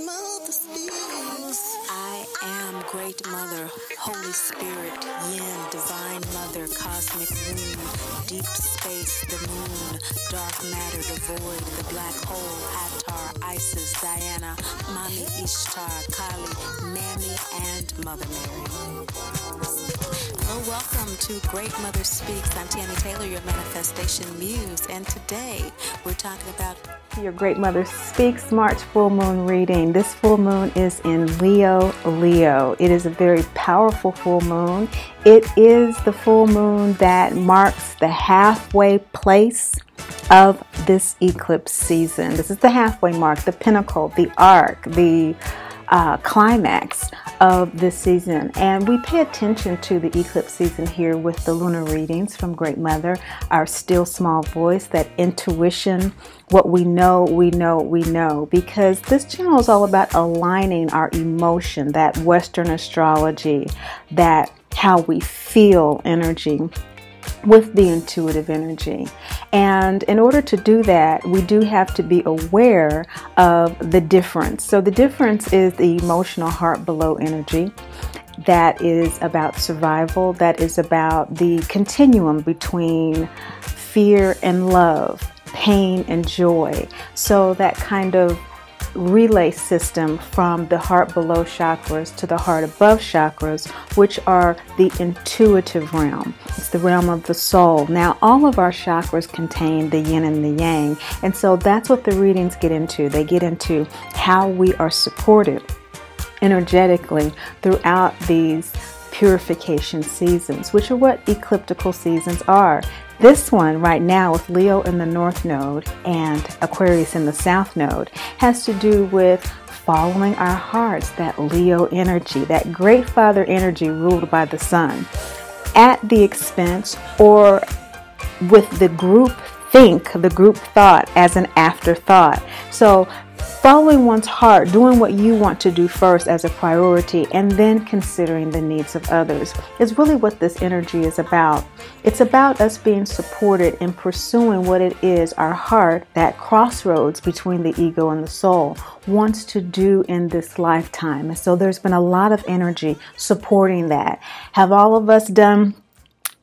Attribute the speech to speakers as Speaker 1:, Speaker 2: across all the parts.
Speaker 1: Mother speaks. I am Great Mother, Holy Spirit, Yin, Divine Mother, Cosmic Womb, Deep Space, the Moon, Dark Matter, the Void, the Black Hole, Hathor, Isis, Diana, Mami Ishtar, Kali, Mammy, and Mother Mary. Well, welcome to Great Mother Speaks. I'm Tammy Taylor, your manifestation muse, and today we're talking about
Speaker 2: your Great Mother Speaks March full moon reading. This full moon is in Leo. It is a very powerful full moon. It is the full moon that marks the halfway place of this eclipse season. This is the halfway mark, the pinnacle, the arc, the climax of this season. And we pay attention to the eclipse season here with the lunar readings from Great Mother, our still small voice, that intuition, what we know, because this channel is all about aligning our emotion, that Western astrology, that how we feel energy with the intuitive energy. And in order to do that, we do have to be aware of the difference. So the difference is the emotional heart below energy. That is about survival. That is about the continuum between fear and love, pain and joy. So that kind of relay system from the heart below chakras to the heart above chakras, which are the intuitive realm. It's the realm of the soul. Now, all of our chakras contain the yin and the yang, and so that's what the readings get into. They get into how we are supported energetically throughout these purification seasons, which are what ecliptical seasons are. This one right now with Leo in the North Node and Aquarius in the South Node has to do with following our hearts, that Leo energy, that Great Father energy ruled by the Sun, at the expense or with the group thought as an afterthought. So following one's heart, doing what you want to do first as a priority, and then considering the needs of others is really what this energy is about. It's about us being supported in pursuing what it is our heart, that crossroads between the ego and the soul, wants to do in this lifetime. And so there's been a lot of energy supporting that. Have all of us done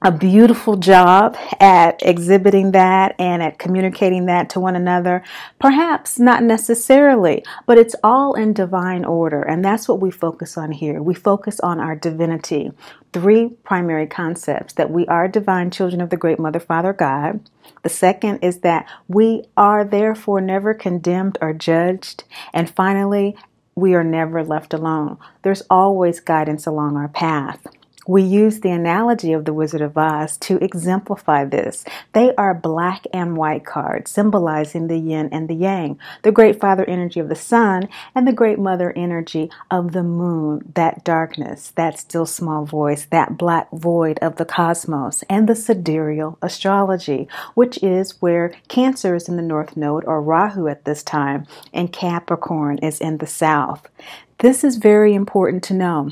Speaker 2: a beautiful job at exhibiting that and at communicating that to one another? Perhaps not necessarily, but it's all in divine order, and that's what we focus on here. We focus on our divinity. 3 primary concepts: that we are divine children of the Great Mother, Father, God. The second is that we are therefore never condemned or judged. And finally, we are never left alone. There's always guidance along our path. We use the analogy of the Wizard of Oz to exemplify this. They are black and white cards, symbolizing the yin and the yang, the Great Father energy of the Sun and the Great Mother energy of the Moon, that darkness, that still small voice, that black void of the cosmos, and the Sidereal astrology, which is where Cancer is in the North Node, or Rahu at this time, and Capricorn is in the South. This is very important to know.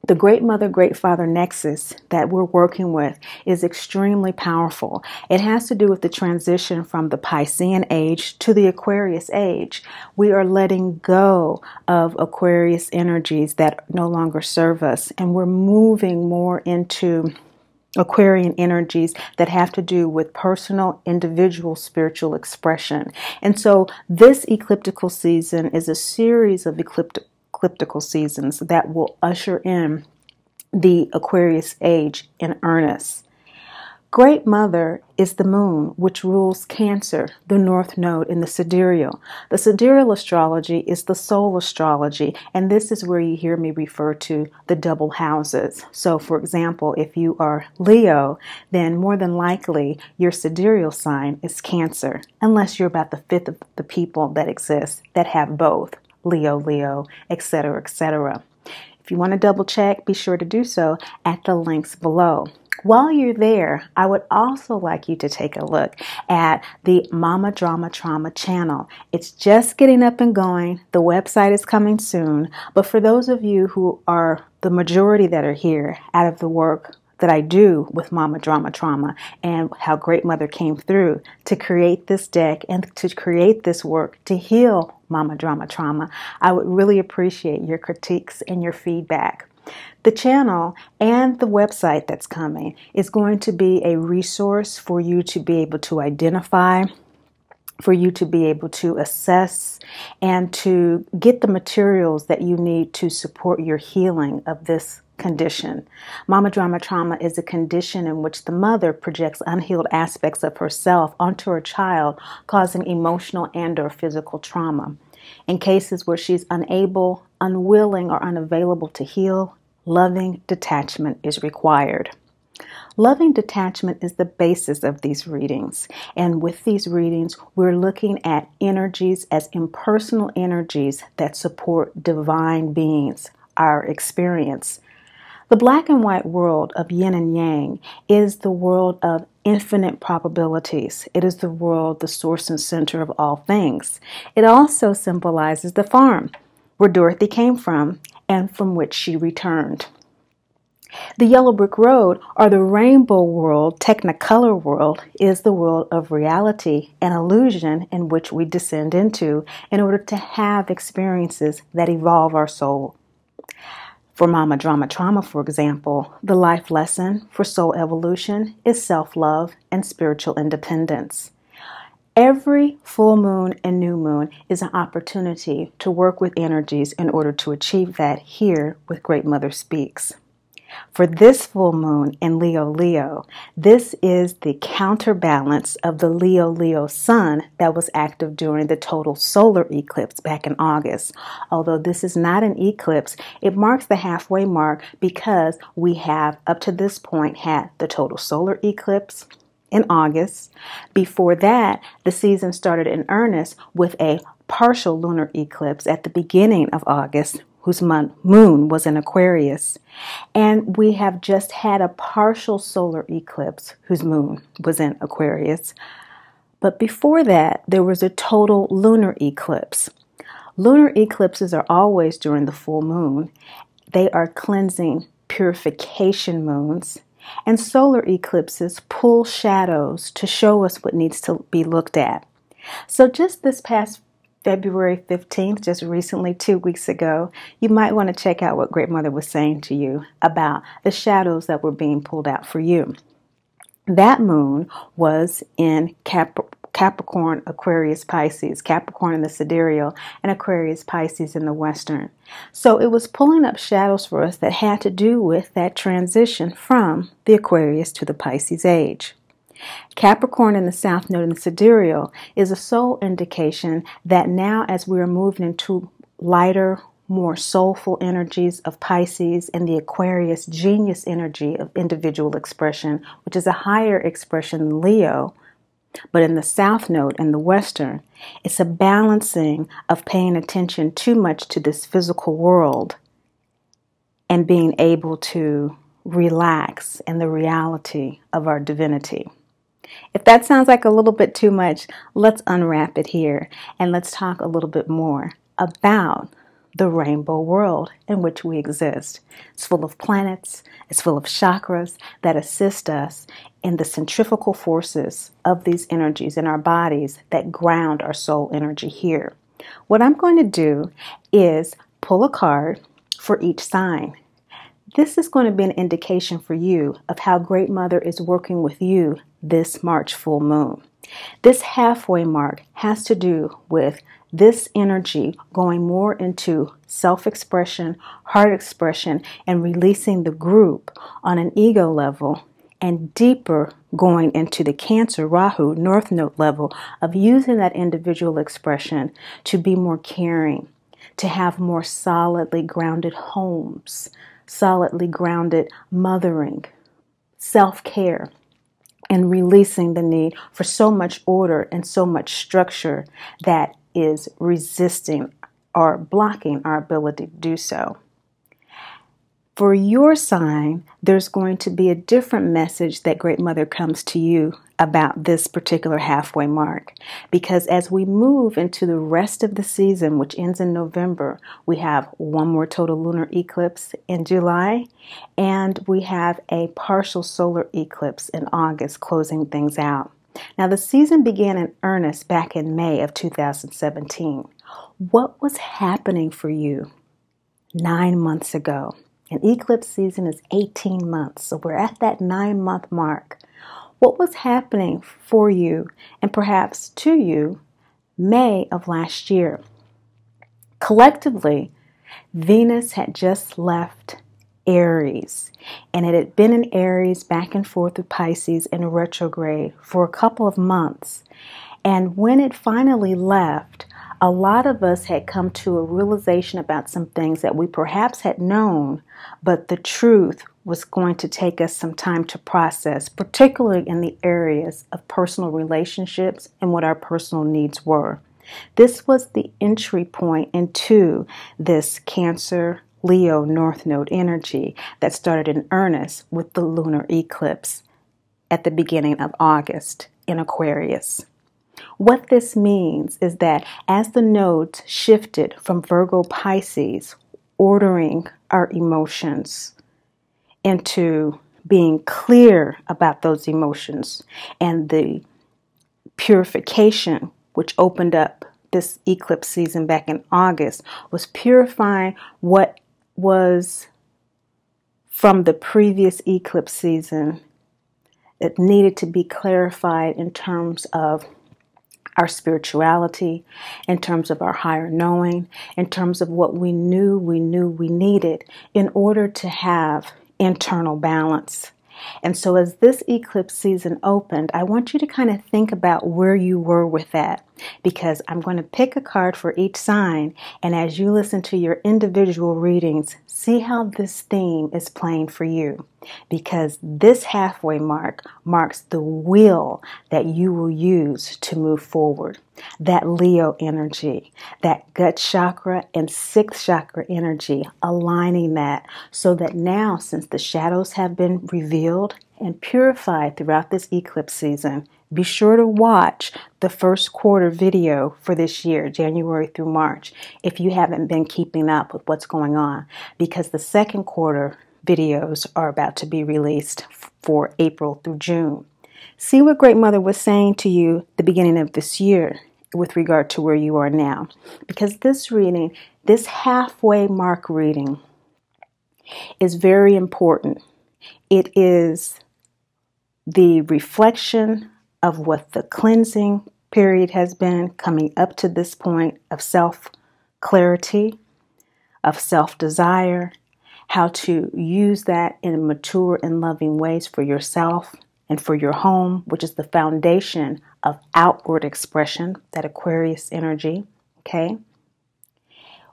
Speaker 2: The Great Mother, Great Father nexus that we're working with is extremely powerful. It has to do with the transition from the Piscean age to the Aquarius age. We are letting go of Aquarius energies that no longer serve us, and we're moving more into Aquarian energies that have to do with personal, individual spiritual expression. And so this ecliptical season is a series of ecliptical seasons that will usher in the Aquarius age in earnest. Great Mother is the Moon, which rules Cancer, the North Node in the Sidereal. The Sidereal astrology is the soul astrology, and this is where you hear me refer to the double houses. So, for example, if you are Leo, then more than likely your sidereal sign is Cancer, unless you're about the 5th of the people that exist that have both. Leo, etc., etc. If you want to double check, be sure to do so at the links below. While you're there, I would also like you to take a look at the Mama Drama Trauma channel. It's just getting up and going. The website is coming soon. But for those of you who are the majority that are here out of the work that I do with Mama Drama Trauma and how Great Mother came through to create this deck and to create this work to heal Mama Drama Trauma. I would really appreciate your critiques and your feedback. The channel and the website that's coming is going to be a resource for you to be able to identify, for you to be able to assess, and to get the materials that you need to support your healing of this condition. Mama Drama Trauma is a condition in which the mother projects unhealed aspects of herself onto her child, causing emotional and/or physical trauma. In cases where she's unable, unwilling, or unavailable to heal, loving detachment is required. Loving detachment is the basis of these readings. And with these readings, we're looking at energies as impersonal energies that support divine beings, our experience. The black and white world of yin and yang is the world of infinite probabilities. It is the world, the source and center of all things. It also symbolizes the farm where Dorothy came from and from which she returned. The yellow brick road, or the rainbow world, technicolor world, is the world of reality and illusion in which we descend into in order to have experiences that evolve our soul. For Mama Drama Trauma, for example, the life lesson for soul evolution is self-love and spiritual independence. Every full moon and new moon is an opportunity to work with energies in order to achieve that here with Great Mother Speaks. For this full moon in Leo, this is the counterbalance of the Leo sun that was active during the total solar eclipse back in August. Although this is not an eclipse, it marks the halfway mark because we have up to this point had the total solar eclipse in August. Before that, the season started in earnest with a partial lunar eclipse at the beginning of August, whose moon was in Aquarius. And we have just had a partial solar eclipse whose moon was in Aquarius. But before that, there was a total lunar eclipse. Lunar eclipses are always during the full moon. They are cleansing, purification moons. And solar eclipses pull shadows to show us what needs to be looked at. So just this past February 15th, just recently, 2 weeks ago, you might want to check out what Great Mother was saying to you about the shadows that were being pulled out for you. That moon was in Capricorn, Aquarius, Pisces, Capricorn in the Sidereal, and Aquarius, Pisces in the Western. So it was pulling up shadows for us that had to do with that transition from the Aquarius to the Pisces age. Capricorn in the South Node in the Sidereal is a soul indication that now as we are moving into lighter, more soulful energies of Pisces and the Aquarius genius energy of individual expression, which is a higher expression than Leo, but in the South Node and the Western, it's a balancing of paying attention too much to this physical world and being able to relax in the reality of our divinity. If that sounds like a little bit too much, let's unwrap it here and let's talk a little bit more about the rainbow world in which we exist. It's full of planets, it's full of chakras that assist us in the centrifugal forces of these energies in our bodies that ground our soul energy here. What I'm going to do is pull a card for each sign. This is going to be an indication for you of how Great Mother is working with you this March full moon. This halfway mark has to do with this energy going more into self-expression, heart expression, and releasing the group on an ego level, and deeper going into the Cancer, Rahu, North Node level of using that individual expression to be more caring, to have more solidly grounded homes, solidly grounded mothering, self-care, and releasing the need for so much order and so much structure that is resisting or blocking our ability to do so. For your sign, there's going to be a different message that Great Mother comes to you about this particular halfway mark. Because as we move into the rest of the season, which ends in November, we have one more total lunar eclipse in July, and we have a partial solar eclipse in August, closing things out. Now, the season began in earnest back in May of 2017. What was happening for you 9 months ago? An eclipse season is 18 months, so we're at that 9-month mark. What was happening for you and perhaps to you May of last year? Collectively, Venus had just left Aries, and it had been in Aries back and forth with Pisces in retrograde for a couple of months. And when it finally left, a lot of us had come to a realization about some things that we perhaps had known, but the truth was going to take us some time to process, particularly in the areas of personal relationships and what our personal needs were. This was the entry point into this Cancer, Leo, North Node energy that started in earnest with the lunar eclipse at the beginning of August in Aquarius. What this means is that as the nodes shifted from Virgo Pisces, ordering our emotions into being clear about those emotions, and the purification, which opened up this eclipse season back in August, was purifying what was from the previous eclipse season that needed to be clarified in terms of our spirituality, in terms of our higher knowing, in terms of what we knew we needed in order to have internal balance. And so as this eclipse season opened, I want you to kind of think about where you were with that, because I'm going to pick a card for each sign, and as you listen to your individual readings, see how this theme is playing for you, because this halfway mark marks the will that you will use to move forward. That Leo energy, that gut chakra and sixth chakra energy, aligning that so that now, since the shadows have been revealed and purified throughout this eclipse season, be sure to watch the first quarter video for this year, January through March, if you haven't been keeping up with what's going on, because the second quarter videos are about to be released for April through June. See what Great Mother was saying to you the beginning of this year with regard to where you are now, because this reading, this halfway mark reading, is very important. It is the reflection of what the cleansing period has been coming up to this point of self-clarity, of self-desire, how to use that in mature and loving ways for yourself and for your home, which is the foundation of outward expression, that Aquarius energy, okay?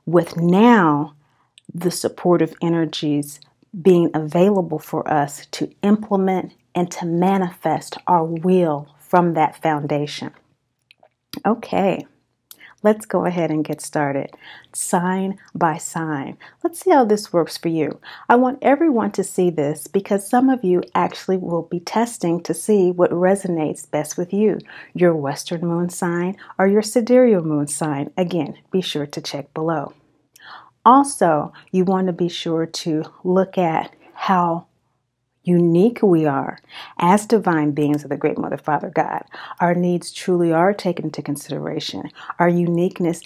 Speaker 2: With now the supportive energies being available for us to implement and to manifest our will from that foundation. Okay, let's go ahead and get started. Sign by sign. Let's see how this works for you. I want everyone to see this because some of you actually will be testing to see what resonates best with you. Your Western moon sign or your Sidereal moon sign. Again, be sure to check below. Also, you want to be sure to look at how unique we are as divine beings of the Great Mother, Father, God. Our needs truly are taken into consideration. Our uniqueness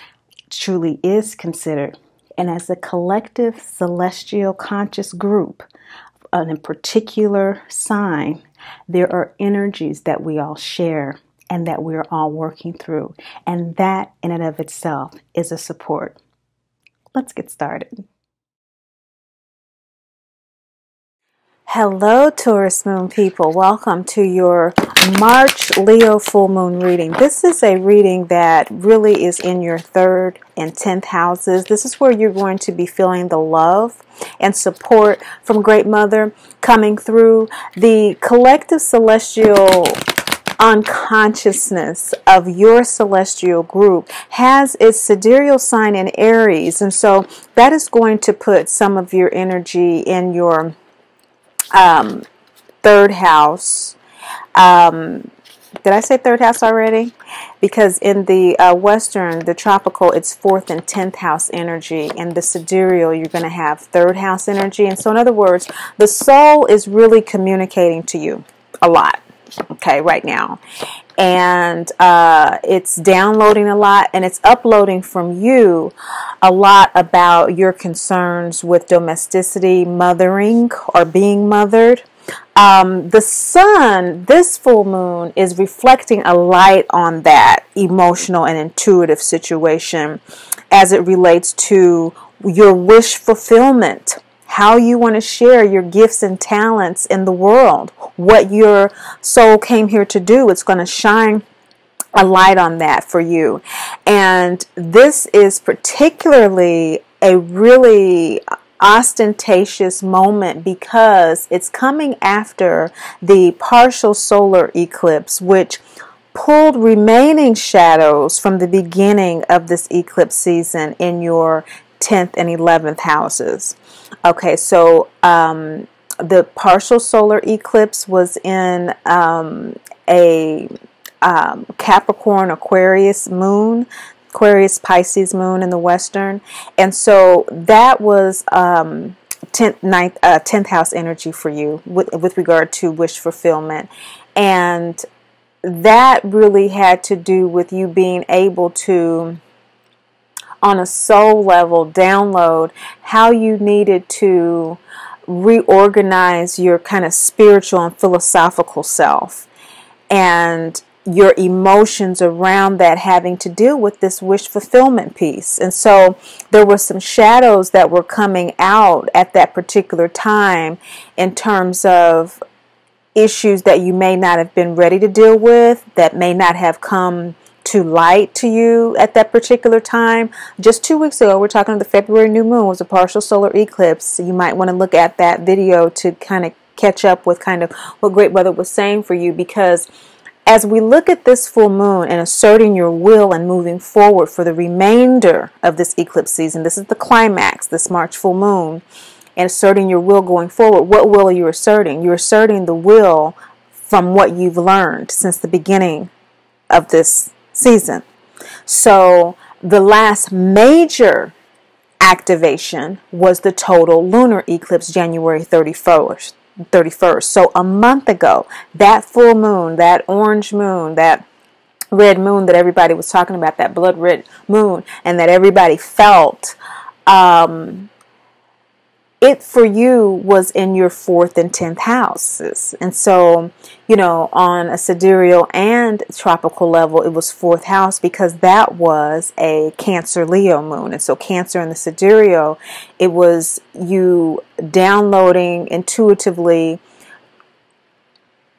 Speaker 2: truly is considered. And as a collective celestial conscious group, in a particular sign, there are energies that we all share and that we are all working through. And that in and of itself is a support. Let's get started. Hello, Taurus moon people. Welcome to your March Leo full moon reading. This is a reading that really is in your 3rd and 10th houses. This is where you're going to be feeling the love and support from Great Mother coming through. The collective celestial unconsciousness of your celestial group has its sidereal sign in Aries, and so that is going to put some of your energy in your 3rd house. Did I say 3rd house already? Because in the Western, the tropical, it's 4th and 10th house energy. And the sidereal, you're going to have 3rd house energy. And so in other words, the soul is really communicating to you a lot, okay, right now. and it's downloading a lot, and it's uploading from you a lot about your concerns with domesticity, mothering, or being mothered. The sun, this full moon, is reflecting a light on that emotional and intuitive situation as it relates to your wish fulfillment, how you want to share your gifts and talents in the world, what your soul came here to do. It's going to shine a light on that for you. And this is particularly a really ostentatious moment because it's coming after the partial solar eclipse, which pulled remaining shadows from the beginning of this eclipse season in your 10th and 11th houses. Okay, so the partial solar eclipse was in a Capricorn Aquarius moon, Aquarius Pisces moon in the western, and so that was 10th house energy for you with regard to wish fulfillment. And that really had to do with you being able to, on a soul level, download how you needed to reorganize your kind of spiritual and philosophical self, and your emotions around that having to deal with this wish fulfillment piece. And so there were some shadows that were coming out at that particular time in terms of issues that you may not have been ready to deal with, that may not have come to light to you at that particular time. Just 2 weeks ago, we're talking the February new moon was a partial solar eclipse. You might want to look at that video to kind of catch up with kind of what Great Mother was saying for you, because as we look at this full moon and asserting your will and moving forward for the remainder of this eclipse season, this is the climax, this March full moon, and asserting your will going forward. What will are you asserting? You're asserting the will from what you've learned since the beginning of this season. So the last major activation was the total lunar eclipse, January 31st. So a month ago, that full moon, that orange moon, that red moon that everybody was talking about, that blood red moon, and that everybody felt, it for you was in your 4th and 10th houses. And so, you know, on a sidereal and tropical level, it was 4th house because that was a Cancer Leo moon. And so Cancer in the sidereal, it was you downloading intuitively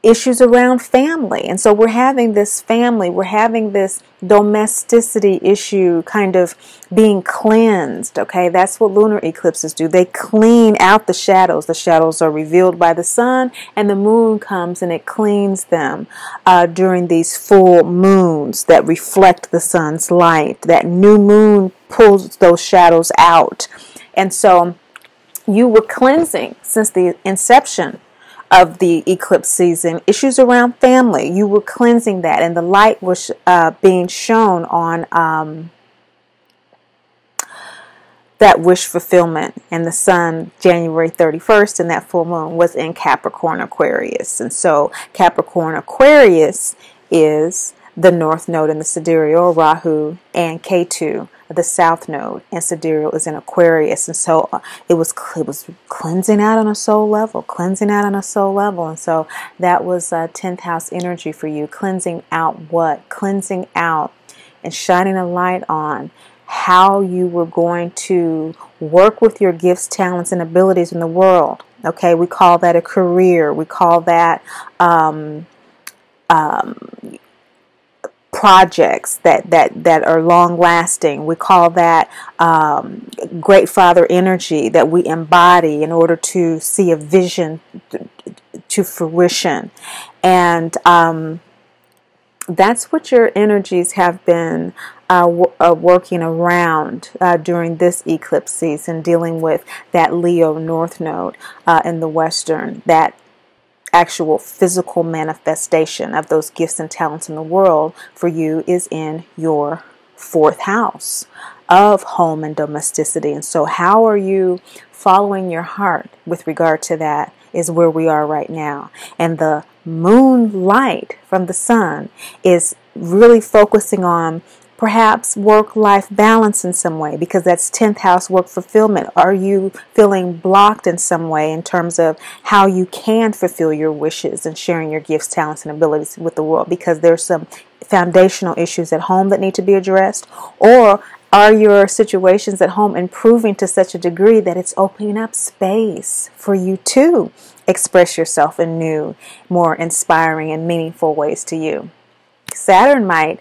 Speaker 2: issues around family. And so we're having this family, we're having this domesticity issue kind of being cleansed. Okay, that's what lunar eclipses do. They clean out the shadows. The shadows are revealed by the sun, and the moon comes and it cleans them during these full moons that reflect the sun's light. That new moon pulls those shadows out. And so you were cleansing since the inception of the eclipse season, issues around family. You were cleansing that, and the light was being shown on that wish fulfillment. And the sun, January 31st, and that full moon was in Capricorn Aquarius. And so Capricorn Aquarius is the north node in the sidereal, Rahu, and Ketu, the south node, and sidereal is in Aquarius. And so it was cleansing out on a soul level, cleansing out on a soul level. And so that was 10th house energy for you. Cleansing out what? Cleansing out and shining a light on how you were going to work with your gifts, talents, and abilities in the world. Okay, we call that a career. We call that projects that are long lasting. We call that great father energy that we embody in order to see a vision to fruition. And that's what your energies have been working around during this eclipse season, dealing with that Leo North Node in the Western, that actual physical manifestation of those gifts and talents in the world for you is in your 4th house of home and domesticity. And so how are you following your heart with regard to that is where we are right now. And the moonlight from the sun is really focusing on perhaps work-life balance in some way, because that's 10th house work fulfillment. Are you feeling blocked in some way in terms of how you can fulfill your wishes and sharing your gifts, talents, and abilities with the world, because there's some foundational issues at home that need to be addressed? Or are your situations at home improving to such a degree that it's opening up space for you to express yourself in new, more inspiring and meaningful ways to you? Saturn might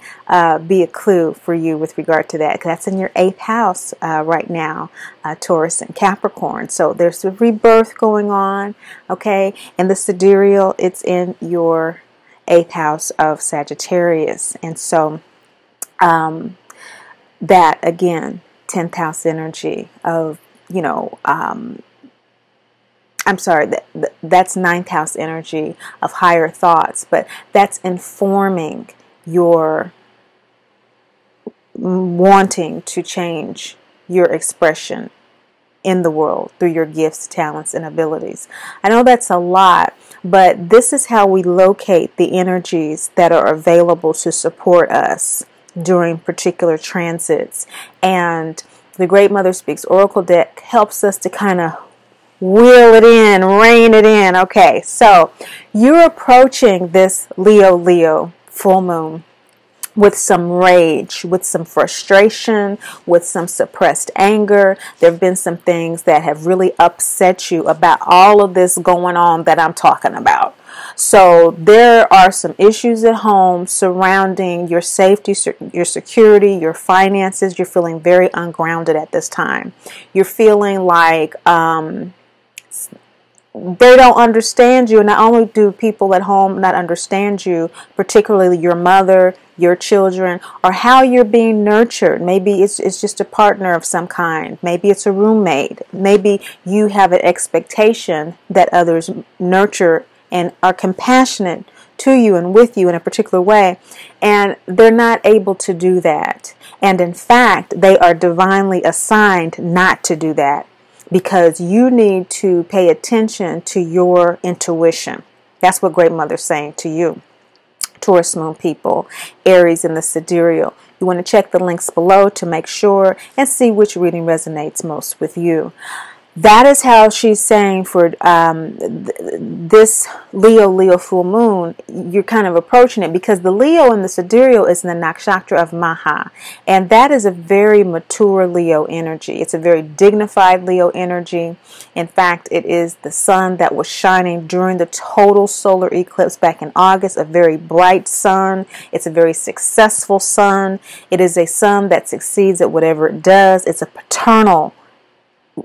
Speaker 2: be a clue for you with regard to that, because that's in your 8th house right now, Taurus and Capricorn. So there's a rebirth going on, okay? And the Sidereal, it's in your 8th house of Sagittarius. And so that, again, 10th house energy of, I'm sorry, that's 9th house energy of higher thoughts, but that's informing your wanting to change your expression in the world through your gifts, talents, and abilities. I know that's a lot, but this is how we locate the energies that are available to support us during particular transits. And the Great Mother Speaks Oracle deck helps us to kind of wheel it in, rein it in. Okay, so you're approaching this Leo full moon with some rage, with some frustration, with some suppressed anger. There have been some things that have really upset you about all of this going on that I'm talking about. So there are some issues at home surrounding your safety, your security, your finances. You're feeling very ungrounded at this time. You're feeling like they don't understand you. And not only do people at home not understand you, particularly your mother, your children, or how you're being nurtured. Maybe it's just a partner of some kind. Maybe it's a roommate. Maybe you have an expectation that others nurture and are compassionate to you and with you in a particular way, and they're not able to do that. And in fact, they are divinely assigned not to do that, because you need to pay attention to your intuition. That's what Great Mother's saying to you, Taurus moon people, Aries in the Sidereal. You want to check the links below to make sure and see which reading resonates most with you. That is how she's saying for this Leo full moon. You're kind of approaching it because the Leo in the Sidereal is in the nakshatra of Maha, and that is a very mature Leo energy. It's a very dignified Leo energy. In fact, it is the sun that was shining during the total solar eclipse back in August, a very bright sun. It's a very successful sun. It is a sun that succeeds at whatever it does. It's a paternal,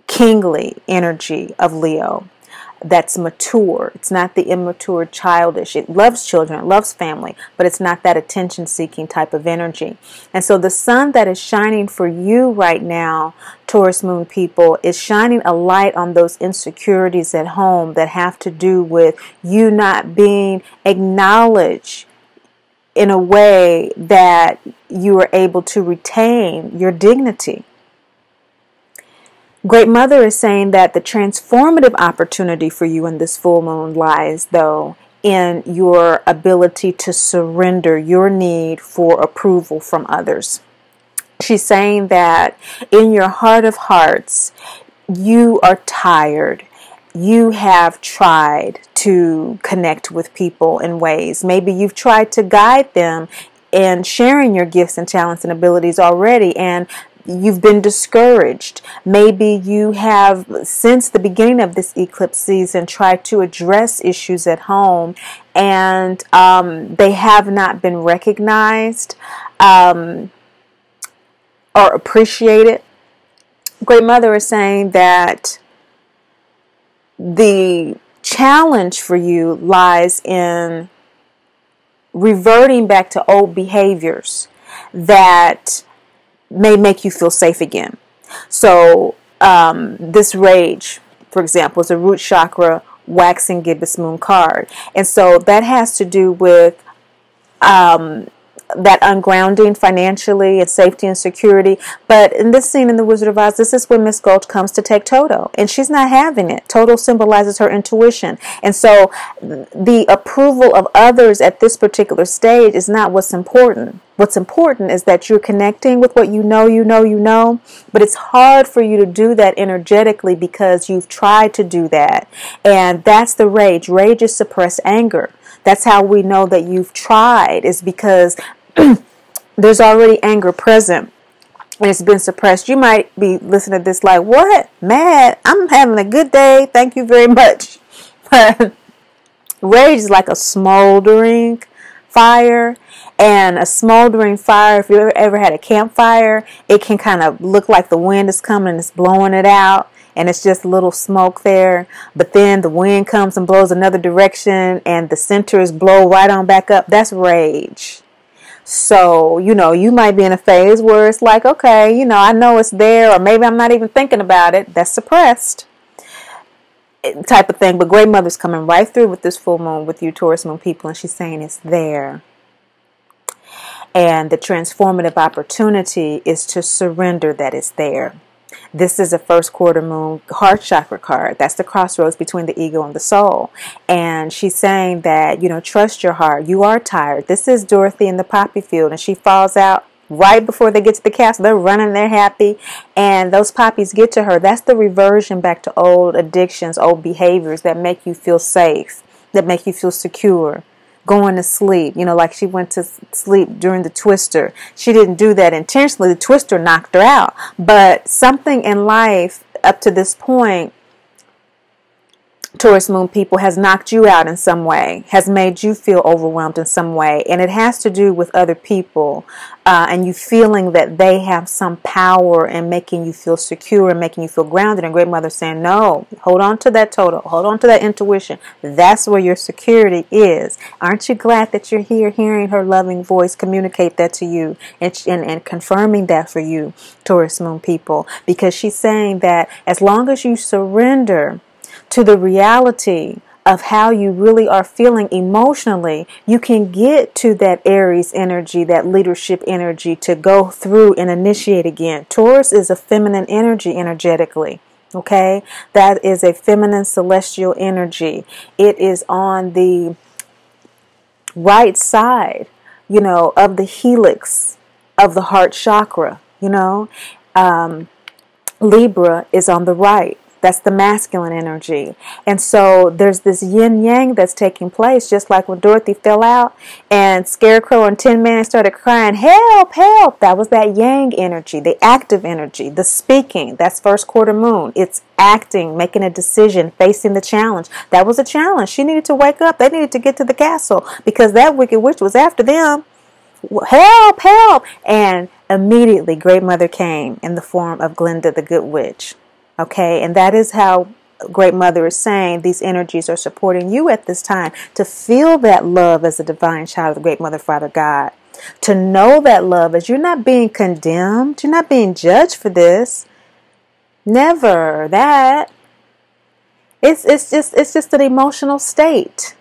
Speaker 2: kingly energy of Leo that's mature. It's not the immature, childish. It loves children, it loves family, but it's not that attention-seeking type of energy. And so the sun that is shining for you right now, Taurus moon people, is shining a light on those insecurities at home that have to do with you not being acknowledged in a way that you are able to retain your dignity. Great Mother is saying that the transformative opportunity for you in this full moon lies, though, in your ability to surrender your need for approval from others. She's saying that in your heart of hearts, you are tired. You have tried to connect with people in ways. Maybe you've tried to guide them in sharing your gifts and talents and abilities already, and you've been discouraged. Maybe you have, since the beginning of this eclipse season, tried to address issues at home, and they have not been recognized or appreciated. Great Mother is saying that the challenge for you lies in reverting back to old behaviors that may make you feel safe again. So this rage, for example, is a root chakra waxing gibbous moon card. And so that has to do with that ungrounding financially and safety and security. But in this scene in The Wizard of Oz, this is when Miss Gulch comes to take Toto, and she's not having it. Toto symbolizes her intuition. And so the approval of others at this particular stage is not what's important. What's important is that you're connecting with what you know, but it's hard for you to do that energetically because you've tried to do that. And that's the rage. Rage is suppressed anger. That's how we know that you've tried, is because there's already anger present and it's been suppressed. You might be listening to this like, what? Mad? I'm having a good day. Thank you very much. But rage is like a smoldering fire. And a smoldering fire, if you ever had a campfire, it can kind of look like the wind is coming and it's blowing it out. And it's just a little smoke there. But then the wind comes and blows another direction and the center is blow right on back up. That's rage. So, you might be in a phase where it's like, okay, I know it's there, or maybe I'm not even thinking about it. That's suppressed type of thing. But Great Mother's coming right through with this full moon with you, Taurus moon people. And she's saying it's there. And the transformative opportunity is to surrender that it's there. This is a first quarter moon heart chakra card. That's the crossroads between the ego and the soul. And she's saying that, trust your heart. You are tired. This is Dorothy in the poppy field, and she falls out right before they get to the castle. They're running, they're happy, and those poppies get to her. That's the reversion back to old addictions, old behaviors that make you feel safe, that make you feel secure. Going to sleep, like she went to sleep during the twister. She didn't do that intentionally. The twister knocked her out. But something in life up to this point, Taurus moon people, has knocked you out in some way, has made you feel overwhelmed in some way. And it has to do with other people and you feeling that they have some power in making you feel secure and making you feel grounded. And Great Mother saying, no, hold on to that Toto. Hold on to that intuition. That's where your security is. Aren't you glad that you're here hearing her loving voice communicate that to you and confirming that for you, Taurus moon people? Because she's saying that as long as you surrender to the reality of how you really are feeling emotionally, you can get to that Aries energy, that leadership energy, to go through and initiate again. Taurus is a feminine energy energetically. Okay? That is a feminine celestial energy. It is on the right side, of the helix of the heart chakra, Libra is on the right. That's the masculine energy. And so there's this yin-yang that's taking place, just like when Dorothy fell out and Scarecrow and Tin Man started crying, help, help. That was that yang energy, the active energy, the speaking. That's first quarter moon. It's acting, making a decision, facing the challenge. That was a challenge. She needed to wake up. They needed to get to the castle because that wicked witch was after them. Help, help. And immediately Great Mother came in the form of Glinda the Good Witch. Okay, and that is how Great Mother is saying these energies are supporting you at this time to feel that love as a divine child of the Great Mother, Father God. To know that love as you're not being condemned, you're not being judged for this. Never that. It's just an emotional state.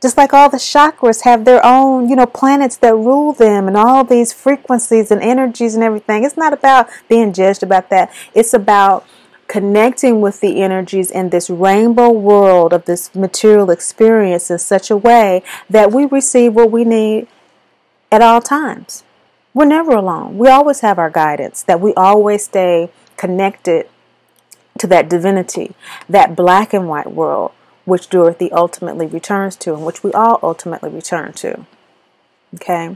Speaker 2: Just like all the chakras have their own, planets that rule them and all these frequencies and energies and everything. It's not about being judged about that. It's about connecting with the energies in this rainbow world of this material experience in such a way that we receive what we need at all times. We're never alone. We always have our guidance, that we always stay connected to that divinity, that black and white world, which Dorothy ultimately returns to and which we all ultimately return to. Okay?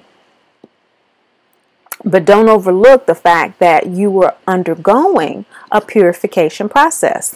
Speaker 2: But don't overlook the fact that you were undergoing a purification process.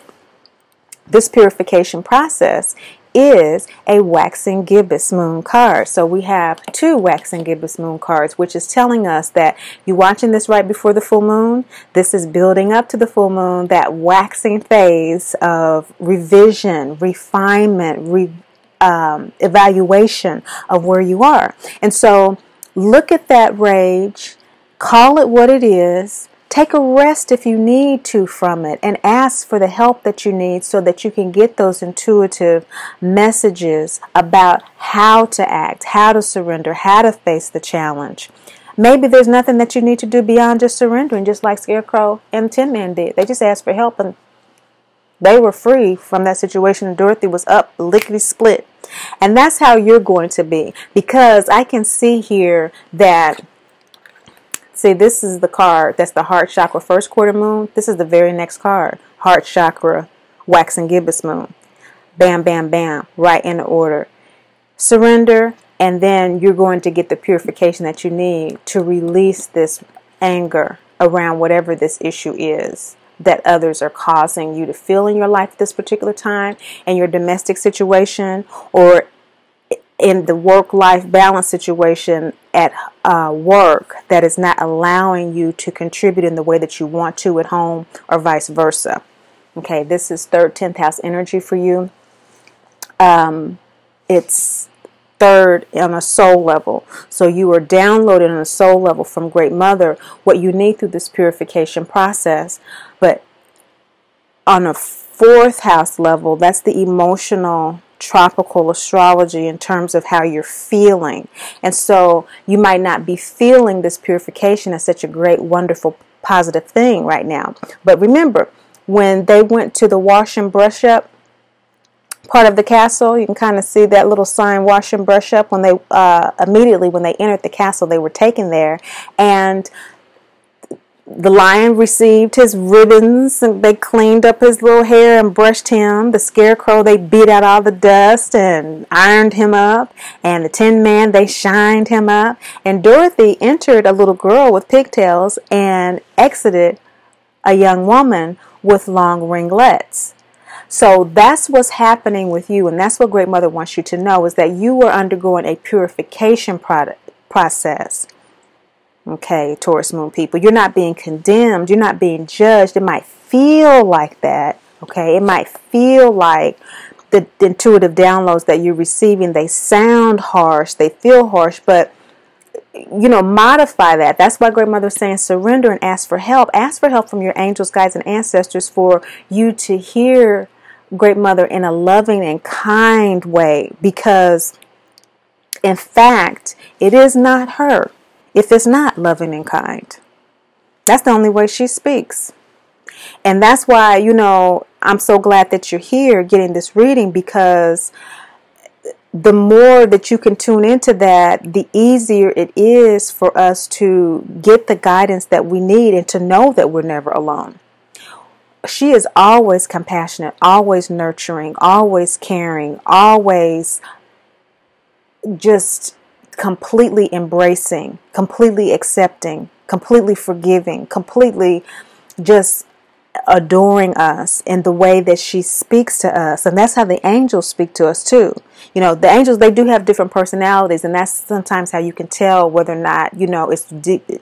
Speaker 2: This purification process is a waxing gibbous moon card. So we have 2 waxing gibbous moon cards, which is telling us that you're watching this right before the full moon. This is building up to the full moon, that waxing phase of revision, refinement, evaluation of where you are. And so look at that rage. Call it what it is. Take a rest if you need to from it, and ask for the help that you need so that you can get those intuitive messages about how to act, how to surrender, how to face the challenge. Maybe there's nothing that you need to do beyond just surrendering, just like Scarecrow and Tin Man did. They just asked for help and they were free from that situation, and Dorothy was up lickety-split. And that's how you're going to be, because I can see here that, see, this is the card, that's the heart chakra first quarter moon. This is the very next card, heart chakra waxing gibbous moon. Bam, bam, bam, right in order. Surrender, and then you're going to get the purification that you need to release this anger around whatever this issue is that others are causing you to feel in your life at this particular time, in your domestic situation, or in the work-life balance situation at work that is not allowing you to contribute in the way that you want to at home, or vice versa. Okay, this is 3rd, 10th house energy for you. It's 3rd on a soul level. So you are downloaded on a soul level from Great Mother what you need through this purification process. But on a 4th house level, that's the emotional tropical astrology in terms of how you're feeling. And so you might not be feeling this purification as such a great, wonderful, positive thing right now. But remember, when they went to the wash and brush up part of the castle, you can kind of see that little sign, wash and brush up. When they immediately when they entered the castle, they were taken there, and the lion received his ribbons, and they cleaned up his little hair and brushed him. The Scarecrow, they beat out all the dust and ironed him up. And the Tin Man, they shined him up. And Dorothy entered a little girl with pigtails and exited a young woman with long ringlets. So that's what's happening with you, and that's what Great Mother wants you to know, is that you are undergoing a purification process. Okay, Taurus moon people, you're not being condemned, you're not being judged. It might feel like that, okay? It might feel like the intuitive downloads that you're receiving, they sound harsh, they feel harsh, but you know, modify that. That's why Great Mother is saying surrender and ask for help. Ask for help from your angels, guides, and ancestors for you to hear Great Mother in a loving and kind way, because in fact, it is not her if it's not loving and kind. That's the only way she speaks. And that's why, you know, I'm so glad that you're here getting this reading, because the more that you can tune into that, the easier it is for us to get the guidance that we need and to know that we're never alone. She is always compassionate, always nurturing, always caring, always just completely embracing, completely accepting, completely forgiving, completely just adoring us in the way that she speaks to us. And that's how the angels speak to us too. You know, the angels, they do have different personalities, and that's sometimes how you can tell whether or not, you know, it's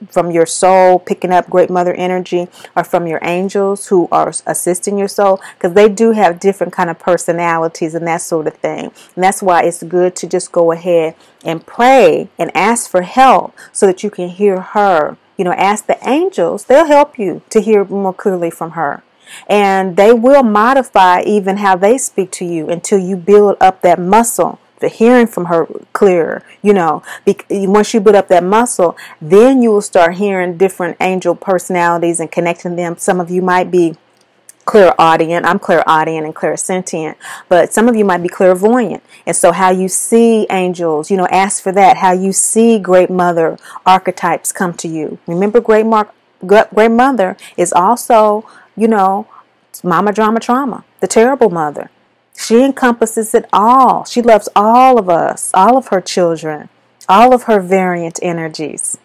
Speaker 2: from your soul picking up Great Mother energy, or from your angels who are assisting your soul, because they do have different kind of personalities and that sort of thing. And that's why it's good to just go ahead and pray and ask for help so that you can hear her. You know, ask the angels, they'll help you to hear more clearly from her. And they will modify even how they speak to you until you build up that muscle for hearing from her clearer. You know, once you build up that muscle, then you will start hearing different angel personalities and connecting them. Some of you might be clairaudient. I'm clairaudient and clairsentient, but some of you might be clairvoyant. And so how you see angels, you know, ask for that. How you see Great Mother archetypes come to you. Remember, Great Mother is also, you know, Mama Drama Trauma, the terrible mother. She encompasses it all. She loves all of us, all of her children, all of her variant energies.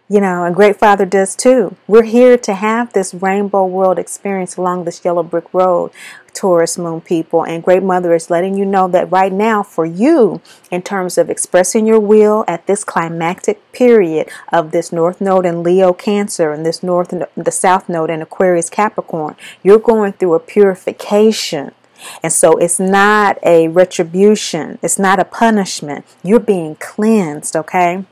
Speaker 2: You know, and Great Father does too. We're here to have this rainbow world experience along this yellow brick road, Taurus moon people. And Great Mother is letting you know that right now for you, in terms of expressing your will at this climactic period of this North Node in Leo Cancer and this the South Node in Aquarius Capricorn, you're going through a purification. And so it's not a retribution. It's not a punishment. You're being cleansed, okay?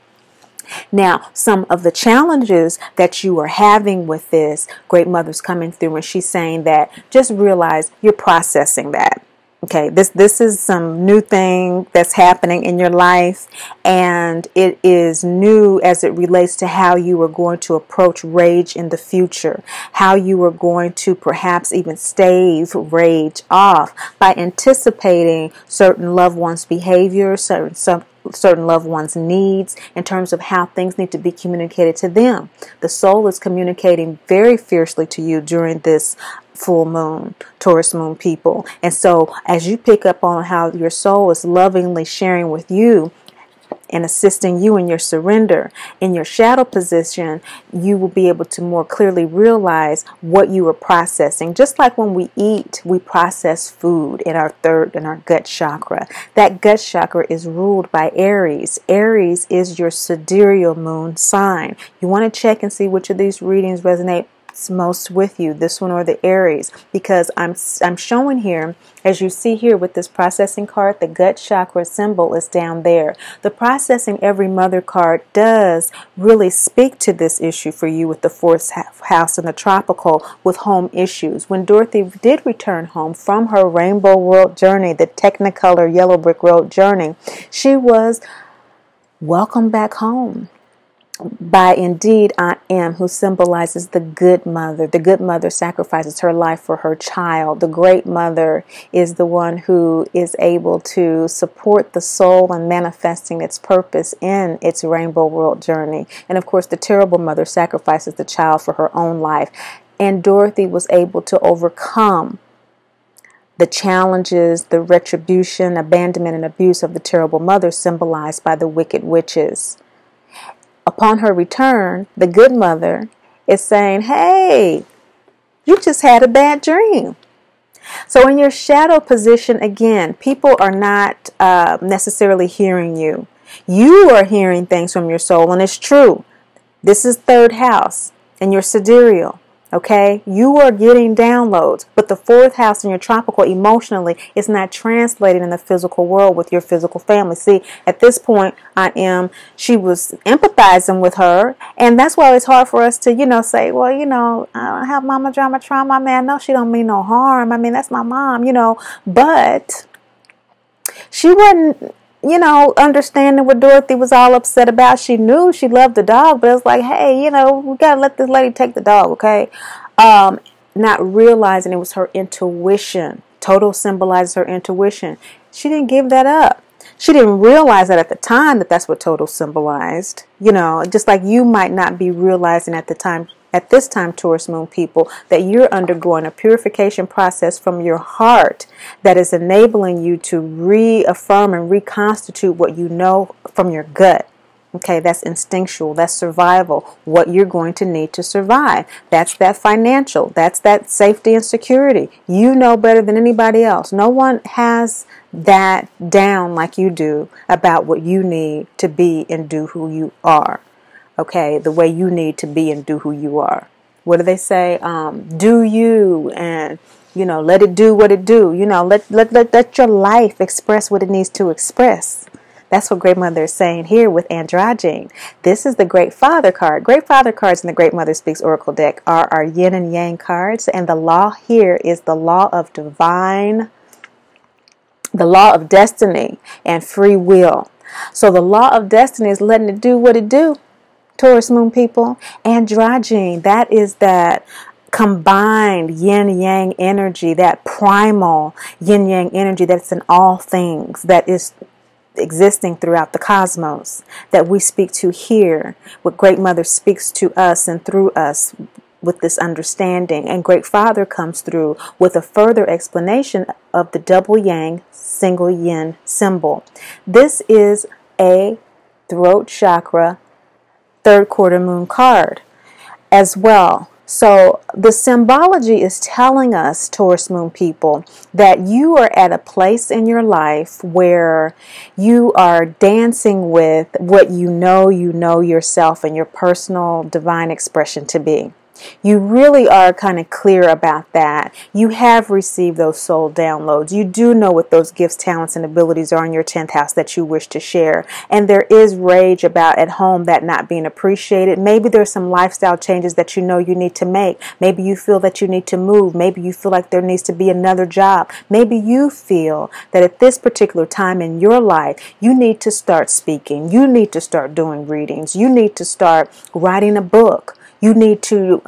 Speaker 2: Now, some of the challenges that you are having with this, Great Mother's coming through, and she's saying that just realize you're processing that. Okay, this is some new thing that's happening in your life, and it is new as it relates to how you are going to approach rage in the future, how you are going to perhaps even stave rage off by anticipating certain loved ones' behavior, certain loved ones' needs in terms of how things need to be communicated to them. The soul is communicating very fiercely to you during this full moon, Taurus moon people. And so as you pick up on how your soul is lovingly sharing with you and assisting you in your surrender, in your shadow position, you will be able to more clearly realize what you are processing. Just like when we eat, we process food in our third and our gut chakra. That gut chakra is ruled by Aries. Aries is your sidereal moon sign. You want to check and see which of these readings resonate most with you, this one or the Aries, because I'm showing here, as you see here with this processing card, the gut chakra symbol is down there. The processing every mother card does really speak to this issue for you with the fourth house and the tropical with home issues. When Dorothy did return home from her rainbow world journey, the Technicolor yellow brick road journey, she was welcomed back home by indeed I Am, who symbolizes the good mother. The good mother sacrifices her life for her child. The great mother is the one who is able to support the soul in manifesting its purpose in its rainbow world journey. And of course, the terrible mother sacrifices the child for her own life. And Dorothy was able to overcome the challenges, the retribution, abandonment, and abuse of the terrible mother symbolized by the wicked witches. Upon her return, the good mother is saying, hey, you just had a bad dream. So in your shadow position, again, people are not necessarily hearing you. You are hearing things from your soul, and it's true. This is third house, and your sidereal. Okay, you are getting downloads, but the fourth house in your tropical emotionally is not translated in the physical world with your physical family. See, at this point, she was empathizing with her, and that's why it's hard for us to, say, well, I don't have mama drama trauma, man. No, she don't mean no harm. I mean, that's my mom, but she wasn't, understanding what Dorothy was all upset about. She knew she loved the dog, but it was like, hey, we got to let this lady take the dog, okay? Not realizing it was her intuition. Total symbolizes her intuition. She didn't give that up. She didn't realize that at the time that that's what total symbolized. Just like you might not be realizing at this time, Taurus moon people, that you're undergoing a purification process from your heart that is enabling you to reaffirm and reconstitute what you know from your gut. Okay, that's instinctual, that's survival, what you're going to need to survive. That's that financial, that's that safety and security. You know better than anybody else. No one has that down like you do about what you need to be and do who you are. Okay, the way you need to be and do who you are. What do they say? Do you, and let it do what it do. Let your life express what it needs to express. That's what Great Mother is saying here with androgyne. This is the Great Father card. Great Father cards in the Great Mother Speaks Oracle deck are our yin and yang cards, and the law here is the law of divine, the law of destiny and free will. So the law of destiny is letting it do what it do. Taurus moon people, androgyne, that is that combined yin-yang energy, that primal yin-yang energy that's in all things, that is existing throughout the cosmos, that we speak to here. What Great Mother speaks to us and through us with this understanding. And Great Father comes through with a further explanation of the double yang, single yin symbol. This is a throat chakra third quarter moon card as well. So the symbology is telling us, Taurus moon people, that you are at a place in your life where you are dancing with what you know yourself and your personal divine expression to be. You really are kind of clear about that. You have received those soul downloads. You do know what those gifts, talents, and abilities are in your 10th house that you wish to share. And there is rage about at home that not being appreciated. Maybe there's some lifestyle changes that you know you need to make. Maybe you feel that you need to move. Maybe you feel like there needs to be another job. Maybe you feel that at this particular time in your life, you need to start speaking. You need to start doing readings. You need to start writing a book. You need to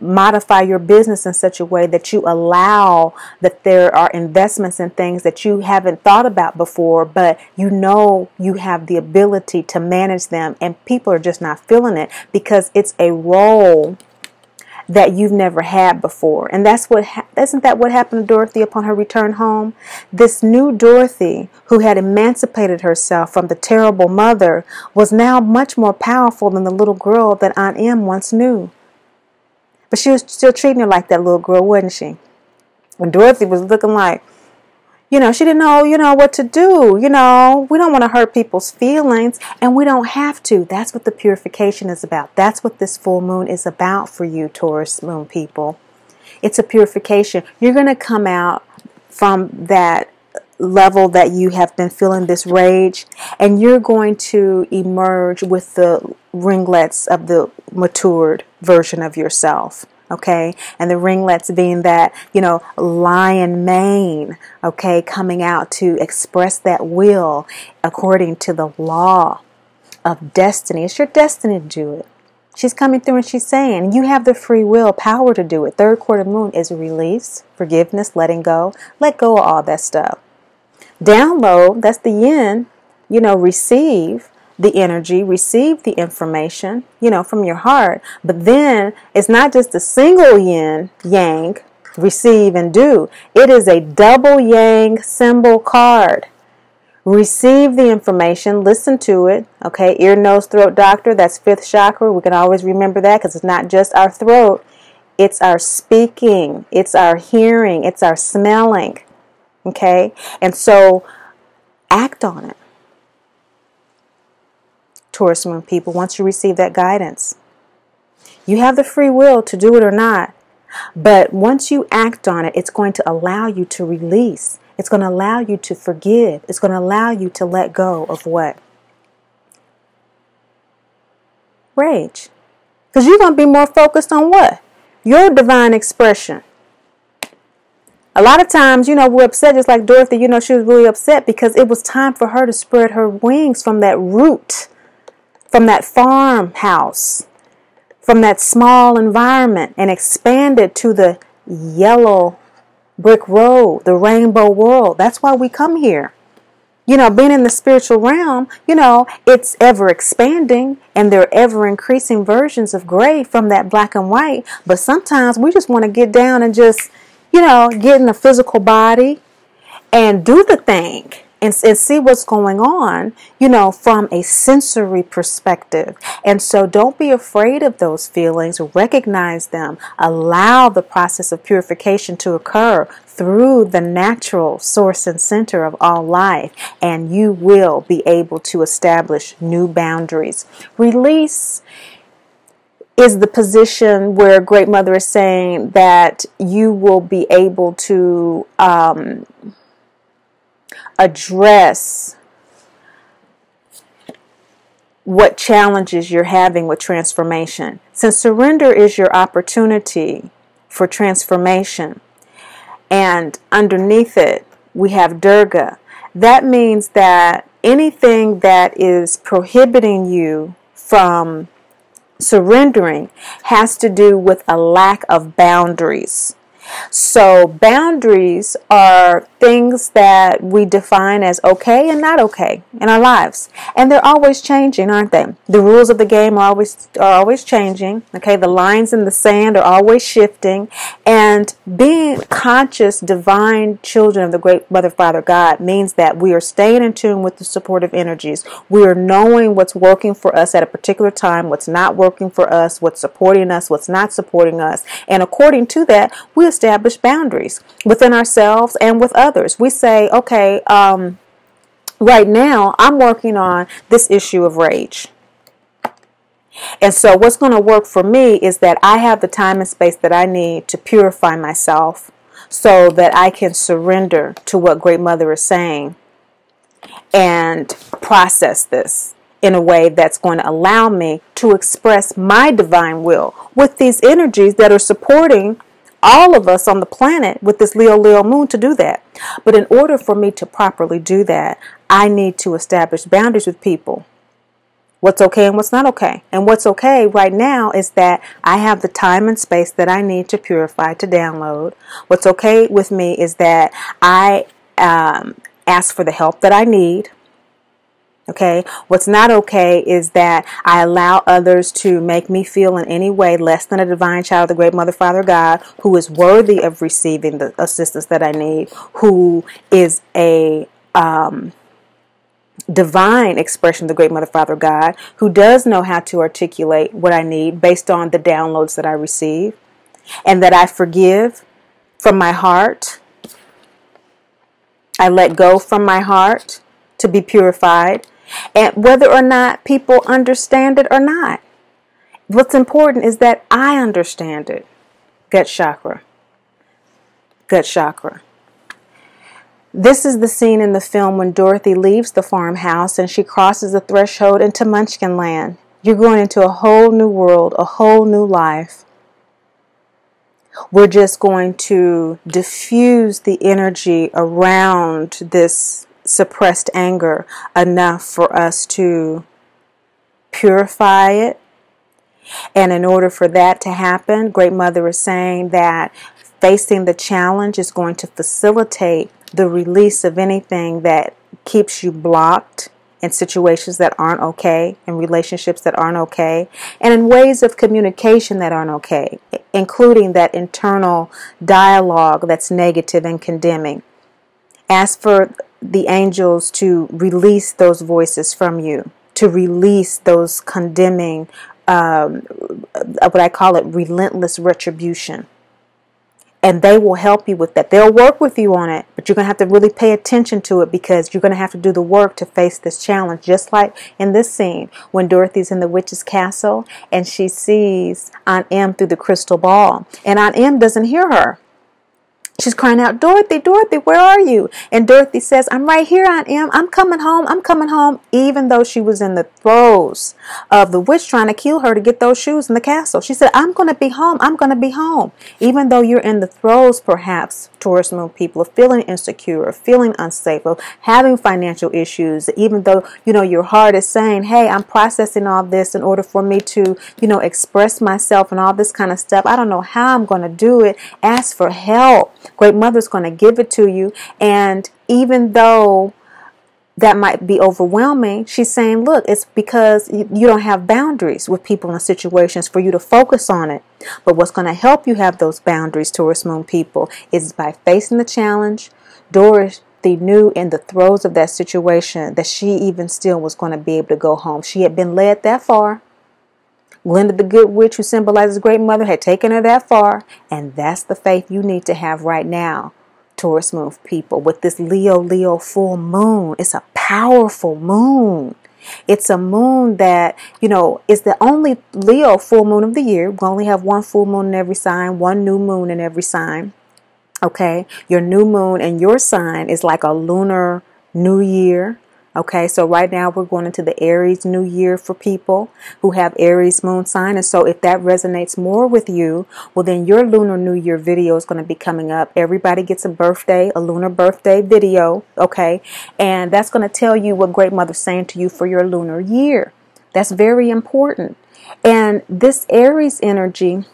Speaker 2: modify your business in such a way that you allow that there are investments in things that you haven't thought about before, but you know you have the ability to manage them, and people are just not feeling it because it's a role that you've never had before. And isn't that what happened to Dorothy upon her return home? This new Dorothy, who had emancipated herself from the terrible mother, was now much more powerful than the little girl that Aunt Em once knew. But she was still treating her like that little girl, wasn't she? And Dorothy was looking like, she didn't know, what to do. We don't want to hurt people's feelings, and we don't have to. That's what the purification is about. That's what this full moon is about for you, Taurus moon people. It's a purification. You're going to come out from that level that you have been feeling this rage, and you're going to emerge with the ringlets of the matured version of yourself. Okay, and the ringlets being that, lion mane, okay, coming out to express that will according to the law of destiny. It's your destiny to do it. She's coming through and she's saying, you have the free will, power to do it. Third quarter moon is release, forgiveness, letting go. Let go of all that stuff. Download, that's the yin, receive the energy, receive the information, from your heart. But then it's not just a single yin, yang, receive and do. It is a double yang symbol card. Receive the information, listen to it. Okay, ear, nose, throat doctor, that's fifth chakra. We can always remember that because it's not just our throat. It's our speaking, it's our hearing, it's our smelling. Okay, and so act on it. Taurus moon people, once you receive that guidance, you have the free will to do it or not. But once you act on it, it's going to allow you to release. It's going to allow you to forgive. It's going to allow you to let go of what? Rage. Because you're going to be more focused on what? Your divine expression. A lot of times, we're upset, just like Dorothy, she was really upset because it was time for her to spread her wings from that root, from that farmhouse, from that small environment, and expand it to the yellow brick road, the rainbow world. That's why we come here. Being in the spiritual realm, it's ever expanding, and there are ever increasing versions of gray from that black and white. But sometimes we just want to get down and just, get in a physical body and do the thing. And see what's going on, from a sensory perspective. And so don't be afraid of those feelings. Recognize them. Allow the process of purification to occur through the natural source and center of all life. And you will be able to establish new boundaries. Release is the position where Great Mother is saying that you will be able to address what challenges you're having with transformation. Since surrender is your opportunity for transformation, and underneath it we have Durga, that means that anything that is prohibiting you from surrendering has to do with a lack of boundaries. So boundaries are things that we define as okay and not okay in our lives. And they're always changing, aren't they? The rules of the game are always changing. Okay, the lines in the sand are always shifting. And being conscious, divine children of the Great Mother, Father, God means that we are staying in tune with the supportive energies. We are knowing what's working for us at a particular time, what's not working for us, what's supporting us, what's not supporting us. And according to that, we establish boundaries within ourselves and with others. We say, okay, right now I'm working on this issue of rage. And so what's going to work for me is that I have the time and space that I need to purify myself so that I can surrender to what Great Mother is saying and process this in a way that's going to allow me to express my divine will with these energies that are supporting all of us on the planet with this Leo moon to do that. But in order for me to properly do that, I need to establish boundaries with people. What's okay and what's not okay. And what's okay right now is that I have the time and space that I need to purify, to download. What's okay with me is that I ask for the help that I need. Okay. What's not okay is that I allow others to make me feel in any way less than a divine child of the Great Mother, Father, God, who is worthy of receiving the assistance that I need, who is a divine expression of the Great Mother, Father, God, who does know how to articulate what I need based on the downloads that I receive, and that I forgive from my heart. I let go from my heart to be purified, and whether or not people understand it or not. What's important is that I understand it. Gut chakra. Gut chakra. This is the scene in the film when Dorothy leaves the farmhouse and she crosses the threshold into Munchkin Land. You're going into a whole new world, a whole new life. We're just going to diffuse the energy around this suppressed anger enough for us to purify it. And in order for that to happen, Great Mother is saying that facing the challenge is going to facilitate the release of anything that keeps you blocked in situations that aren't okay, in relationships that aren't okay, and in ways of communication that aren't okay, including that internal dialogue that's negative and condemning. Ask for the angels to release those voices from you, to release those condemning, what I call it, relentless retribution. And they will help you with that. They'll work with you on it, but you're going to have to really pay attention to it because you're going to have to do the work to face this challenge. Just like in this scene when Dorothy's in the witch's castle and she sees Aunt Em through the crystal ball. And Aunt Em doesn't hear her. She's crying out, Dorothy, Dorothy, where are you? And Dorothy says, I'm right here, Aunt Em. I'm coming home. I'm coming home. Even though she was in the throes of the witch trying to kill her to get those shoes in the castle. She said, I'm going to be home. I'm going to be home. Even though you're in the throes, perhaps, Taurus moon people, of feeling insecure, of feeling unsafe, of having financial issues, even though, your heart is saying, hey, I'm processing all this in order for me to, express myself and all this kind of stuff. I don't know how I'm going to do it. Ask for help. Great Mother's going to give it to you. And even though that might be overwhelming, she's saying, look, it's because you don't have boundaries with people and situations for you to focus on it. But what's going to help you have those boundaries, Taurus moon people, is by facing the challenge. Dorothy knew in the throes of that situation that she even still was going to be able to go home. She had been led that far. Glinda the Good Witch, who symbolizes Great Mother, had taken her that far. And that's the faith you need to have right now, Taurus moon people. With this Leo full moon, it's a powerful moon. It's a moon that, is the only Leo full moon of the year. We only have one full moon in every sign, one new moon in every sign. Okay, your new moon and your sign is like a lunar new year. Okay, so right now we're going into the Aries New Year for people who have Aries moon sign. And so if that resonates more with you, well, then your Lunar New Year video is going to be coming up. Everybody gets a lunar birthday video. Okay, and that's going to tell you what Great Mother's saying to you for your lunar year. That's very important. And this Aries energy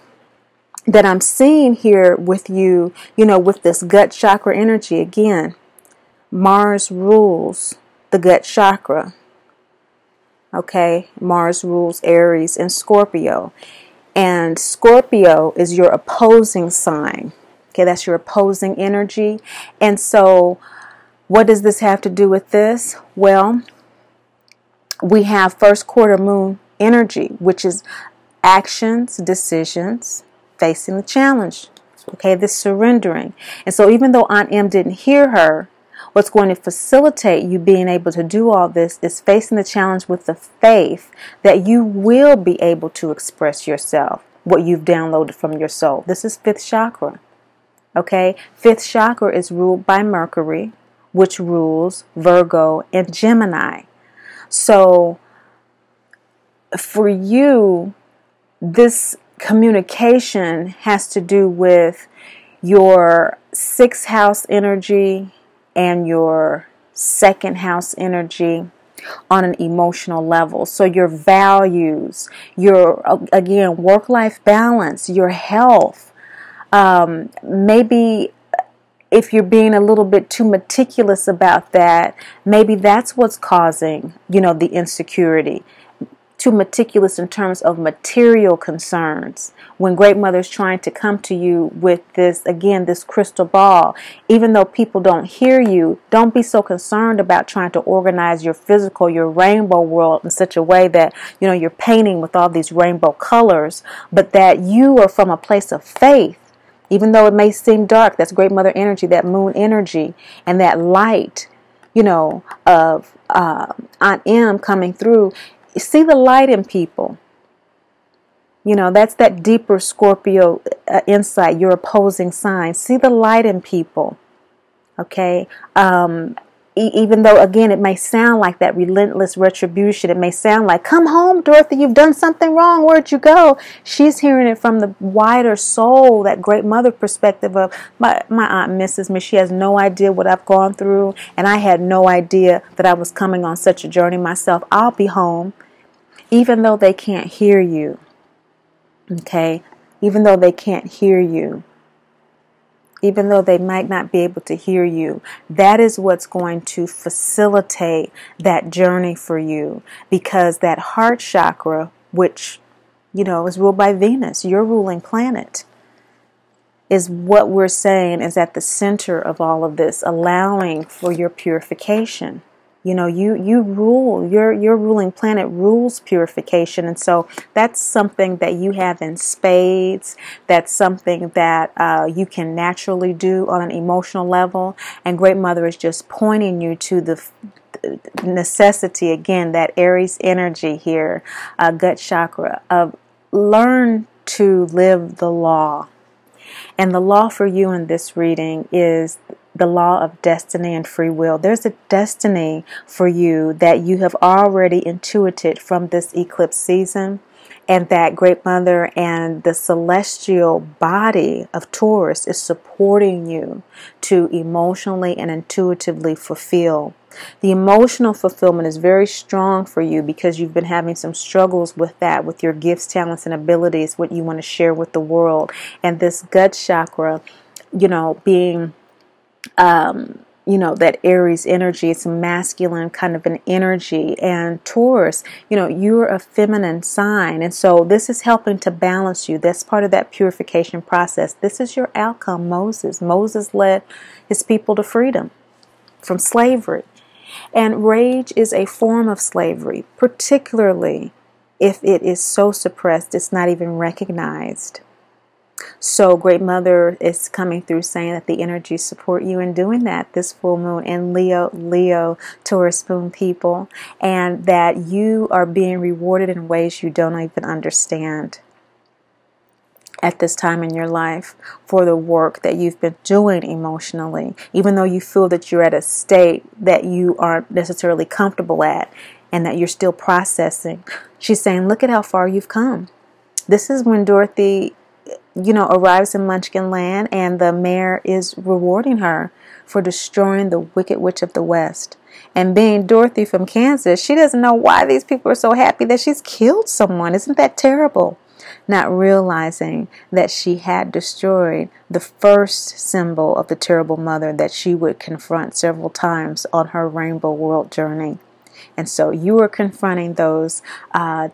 Speaker 2: that I'm seeing here with you, with this gut chakra energy, again, Mars rules the gut chakra. Okay, Mars rules Aries and Scorpio. And Scorpio is your opposing sign. Okay, that's your opposing energy. And so what does this have to do with this? Well, we have first quarter moon energy, which is actions, decisions, facing the challenge. Okay, this surrendering. And so even though Aunt Em didn't hear her, What's going to facilitate you being able to do all this is facing the challenge with the faith that you will be able to express yourself, what you've downloaded from your soul. This is fifth chakra. Okay? Fifth chakra is ruled by Mercury, which rules Virgo and Gemini. So for you, this communication has to do with your sixth house energy and your second house energy on an emotional level. So your values, your, again, work-life balance, your health, maybe if you're being a little bit too meticulous about that, maybe that's what's causing, the insecurity. Too meticulous in terms of material concerns. When Great Mother's trying to come to you with this, again, this crystal ball, even though people don't hear you, don't be so concerned about trying to organize your physical, your rainbow world in such a way that, you're painting with all these rainbow colors, but that you are from a place of faith. Even though it may seem dark, that's Great Mother energy, that moon energy, and that light, of Aunt M coming through. See the light in people. That's that deeper Scorpio insight, your opposing sign. See the light in people. Okay? Even though, again, it may sound like that relentless retribution. It may sound like, come home, Dorothy, you've done something wrong. Where'd you go? She's hearing it from the wider soul, that Great Mother perspective of, my aunt misses me. She has no idea what I've gone through, and I had no idea that I was coming on such a journey myself. I'll be home. Even though they can't hear you, okay? Even though they can't hear you, even though they might not be able to hear you, that is what's going to facilitate that journey for you. Because that heart chakra, which, is ruled by Venus, your ruling planet, is what we're saying is at the center of all of this, allowing for your purification. You rule, your ruling planet rules purification. And so that's something that you have in spades. That's something that you can naturally do on an emotional level. And Great Mother is just pointing you to the necessity, again, that Aries energy here, gut chakra, of learn to live the law. And the law for you in this reading is the law of destiny and free will. There's a destiny for you that you have already intuited from this eclipse season, and that Great Mother and the celestial body of Taurus is supporting you to emotionally and intuitively fulfill. The emotional fulfillment is very strong for you because you've been having some struggles with that, with your gifts, talents, and abilities, what you want to share with the world. And this gut chakra, being that Aries energy, it's a masculine kind of an energy, and Taurus, you're a feminine sign, and so this is helping to balance you. That's part of that purification process. This is your outcome, Moses. Moses led his people to freedom from slavery, and rage is a form of slavery, particularly if it is so suppressed it's not even recognized. So Great Mother is coming through saying that the energies support you in doing that this full moon in Leo, Taurus moon people, and that you are being rewarded in ways you don't even understand at this time in your life for the work that you've been doing emotionally, even though you feel that you're at a state that you aren't necessarily comfortable at and that you're still processing. She's saying, look at how far you've come. This is when Dorothy arrives in Munchkin Land, and the mayor is rewarding her for destroying the Wicked Witch of the West. And being Dorothy from Kansas, she doesn't know why these people are so happy that she's killed someone. Isn't that terrible? Not realizing that she had destroyed the first symbol of the terrible mother that she would confront several times on her rainbow world journey. And so you are confronting those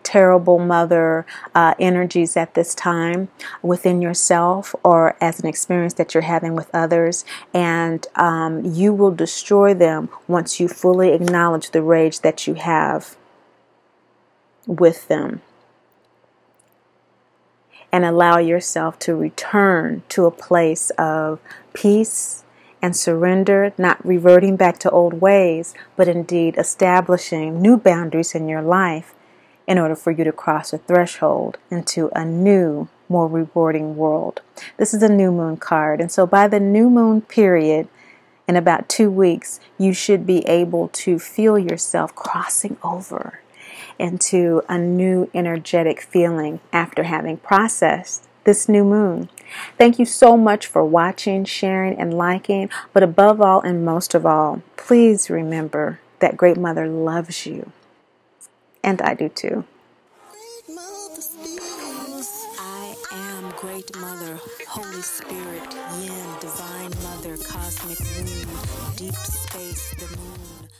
Speaker 2: terrible mother energies at this time within yourself, or as an experience that you're having with others. And you will destroy them once you fully acknowledge the rage that you have with them, and allow yourself to return to a place of peace and surrender, not reverting back to old ways, but indeed establishing new boundaries in your life in order for you to cross a threshold into a new, more rewarding world. This is a new moon card, and so by the new moon period, in about 2 weeks, you should be able to feel yourself crossing over into a new energetic feeling after having processed this new moon. Thank you so much for watching, sharing, and liking. But above all and most of all, please remember that Great Mother loves you. And I do too.
Speaker 1: I am Great Mother, Holy Spirit, Yin, Divine Mother, Cosmic Womb, Deep Space, the Moon.